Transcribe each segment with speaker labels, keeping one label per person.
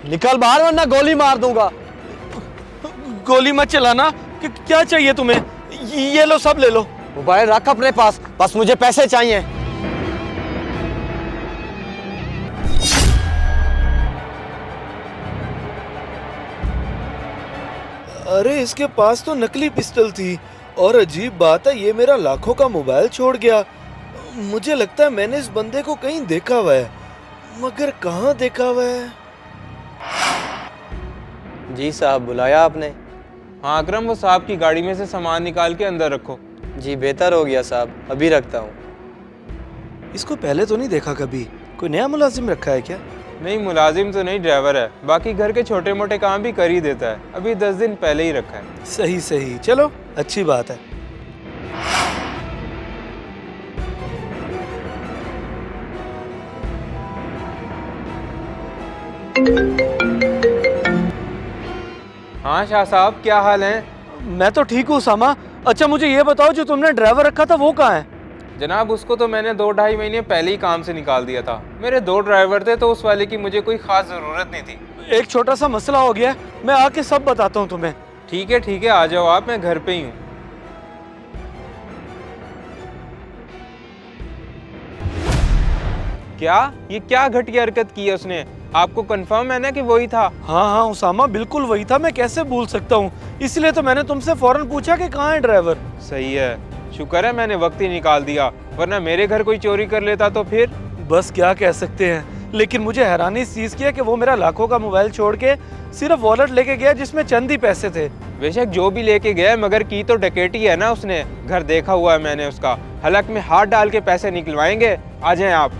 Speaker 1: निकल बाहर वरना गोली मार दूंगा।
Speaker 2: गोली मत चलाना। क्या चाहिए तुम्हें? ये लो, सब ले लो।
Speaker 1: मोबाइल रख अपने पास, बस मुझे पैसे चाहिए।
Speaker 2: अरे इसके पास तो नकली पिस्टल थी और अजीब बात है, ये मेरा लाखों का मोबाइल छोड़ गया। मुझे लगता है मैंने इस बंदे को कहीं देखा हुआ है, मगर कहाँ देखा हुआ है?
Speaker 1: जी साहब, बुलाया आपने?
Speaker 3: हाँ अकरम, वो साहब की गाड़ी में से सामान निकाल के अंदर रखो।
Speaker 1: जी बेहतर हो गया साहब, अभी रखता हूँ।
Speaker 2: इसको पहले तो नहीं देखा कभी। कोई नया मुलाजिम रखा है क्या?
Speaker 3: नहीं, मुलाजिम तो नहीं, ड्राइवर है। बाकी घर के छोटे मोटे काम भी कर ही देता है। अभी 10 दिन पहले ही रखा है।
Speaker 2: सही सही, चलो अच्छी बात है।
Speaker 3: हाँ शाह साहब, क्या हाल है?
Speaker 2: मैं तो ठीक हूँ सामा। अच्छा मुझे ये बताओ, जो तुमने ड्राइवर रखा था वो कहाँ है?
Speaker 3: जनाब, उसको तो मैंने 2-2.5 महीने पहले ही काम से निकाल दिया था। मेरे 2 ड्राइवर थे तो उस वाले की मुझे कोई खास जरूरत नहीं थी।
Speaker 2: एक छोटा सा मसला हो गया है, मैं आके सब बताता हूँ तुम्हें।
Speaker 3: ठीक है, आ जाओ आप, मैं घर पे ही हूँ। क्या? ये क्या घटिया हरकत की है उसने? आपको कंफर्म है ना कि वही था?
Speaker 2: हाँ हाँ उसामा, बिल्कुल वही था। मैं कैसे भूल सकता हूँ, इसलिए तो मैंने तुमसे फौरन पूछा कि कहाँ है ड्राइवर।
Speaker 3: सही है, शुक्र है मैंने वक्त ही निकाल दिया, वरना मेरे घर कोई चोरी कर लेता तो फिर।
Speaker 2: बस क्या कह सकते हैं, लेकिन मुझे हैरानी इस चीज की है कि वो मेरा लाखों का मोबाइल छोड़ के सिर्फ वॉलेट लेके गया जिसमें चंद ही पैसे थे।
Speaker 3: बेशक जो भी लेके गया, मगर की तो डकैती है ना उसने। घर देखा हुआ है मैंने उसका। हलक में हाथ डाल के पैसे निकलवाएंगे। आ जाएं आप।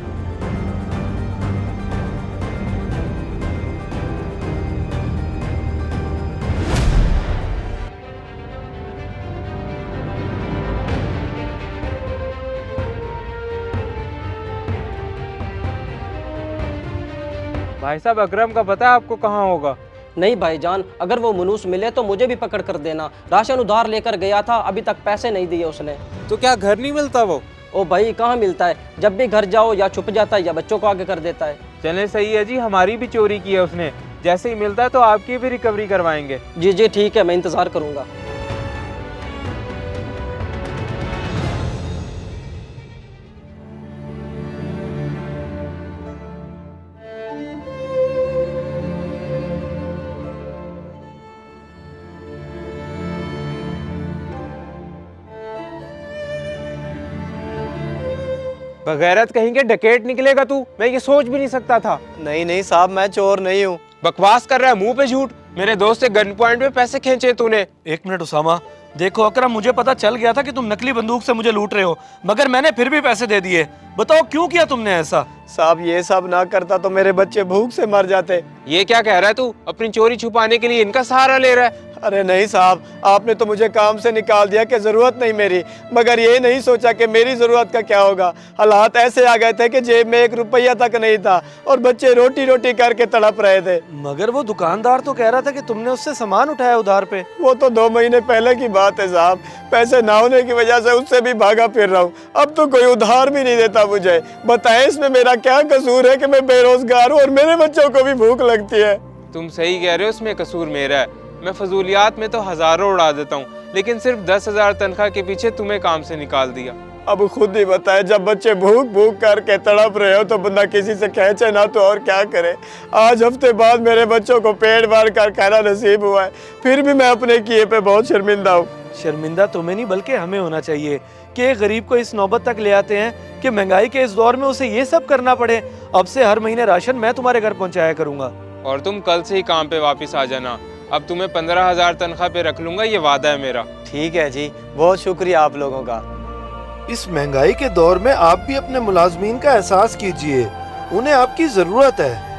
Speaker 3: भाई साहब, अकरम का पता है आपको कहाँ होगा?
Speaker 4: नहीं भाईजान, अगर वो मनुष्य मिले तो मुझे भी पकड़ कर देना। राशन उधार लेकर गया था, अभी तक पैसे नहीं दिए उसने।
Speaker 3: तो क्या घर नहीं मिलता वो?
Speaker 4: ओ भाई, कहाँ मिलता है? जब भी घर जाओ या छुप जाता है या बच्चों को आगे कर देता है।
Speaker 3: चले सही है जी, हमारी भी चोरी की है उसने। जैसे ही मिलता है तो आपकी भी रिकवरी करवाएंगे।
Speaker 4: जी जी ठीक है, मैं इंतजार करूंगा।
Speaker 3: बगैरत कहीं के डकैत निकलेगा तू, मैं ये सोच भी नहीं सकता था।
Speaker 1: नहीं नहीं साहब, मैं चोर नहीं हूँ।
Speaker 3: बकवास कर रहा है, मुंह पे झूठ। मेरे दोस्त से गन पॉइंट पे पैसे खींचे तूने।
Speaker 2: एक मिनट उसामा, देखो अकरम, मुझे पता चल गया था कि तुम नकली बंदूक से मुझे लूट रहे हो, मगर मैंने फिर भी पैसे दे दिए। बताओ क्यों किया तुमने ऐसा?
Speaker 1: साहब ये सब ना करता तो मेरे बच्चे भूख से मर जाते।
Speaker 3: ये क्या कह रहा है तू? अपनी चोरी छुपाने के लिए इनका सहारा ले रहा है?
Speaker 1: अरे नहीं साहब, आपने तो मुझे काम से निकाल दिया कि जरूरत नहीं मेरी, मगर ये नहीं सोचा कि मेरी जरूरत का क्या होगा। हालात ऐसे आ गए थे कि जेब में 1 रुपया तक नहीं था और बच्चे रोटी रोटी करके तड़प रहे थे।
Speaker 2: मगर वो दुकानदार तो कह रहा था कि तुमने उससे सामान उठाया उधार पे।
Speaker 1: वो तो 2 महीने पहले की बात है साहब। पैसे ना होने की वजह से उससे भी भागा फिर रहा हूँ। अब तो कोई उधार भी नहीं देता मुझे। बताएं इसमें मेरा क्या कसूर है कि मैं बेरोजगार हूँ और मेरे बच्चों को भी भूख लगती है।
Speaker 3: तुम सही कह रहे हो, इसमें कसूर मेरा है। मैं फजूलियात में तो हजारों उड़ा देता हूँ, लेकिन सिर्फ 10,000 तनख्वाह के पीछे तुम्हें काम से निकाल दिया।
Speaker 1: अब खुद ही बताए, जब बच्चे भूख भूख करके तड़प रहे हो तो बंदा किसी से खींचे ना तो और क्या करे। आज हफ्ते बाद मेरे बच्चों को पेट भर कर खाना नसीब हुआ है, फिर भी मैं अपने किए पे बहुत शर्मिंदा हूँ।
Speaker 2: शर्मिंदा तुम्हें नहीं बल्कि हमें होना चाहिए कि एक गरीब को इस नौबत तक ले आते हैं कि महंगाई के इस दौर में उसे ये सब करना पड़े। अब से हर महीने राशन मैं तुम्हारे घर पहुंचाया करूंगा।
Speaker 3: और तुम कल से ही काम पे वापस आ जाना। अब तुम्हें 15,000 तनख्वाह पे रख लूंगा, ये वादा है मेरा।
Speaker 1: ठीक है जी, बहुत शुक्रिया आप लोगों का।
Speaker 2: इस महंगाई के दौर में आप भी अपने मुलाजमीन का एहसास कीजिए, उन्हें आपकी जरूरत है।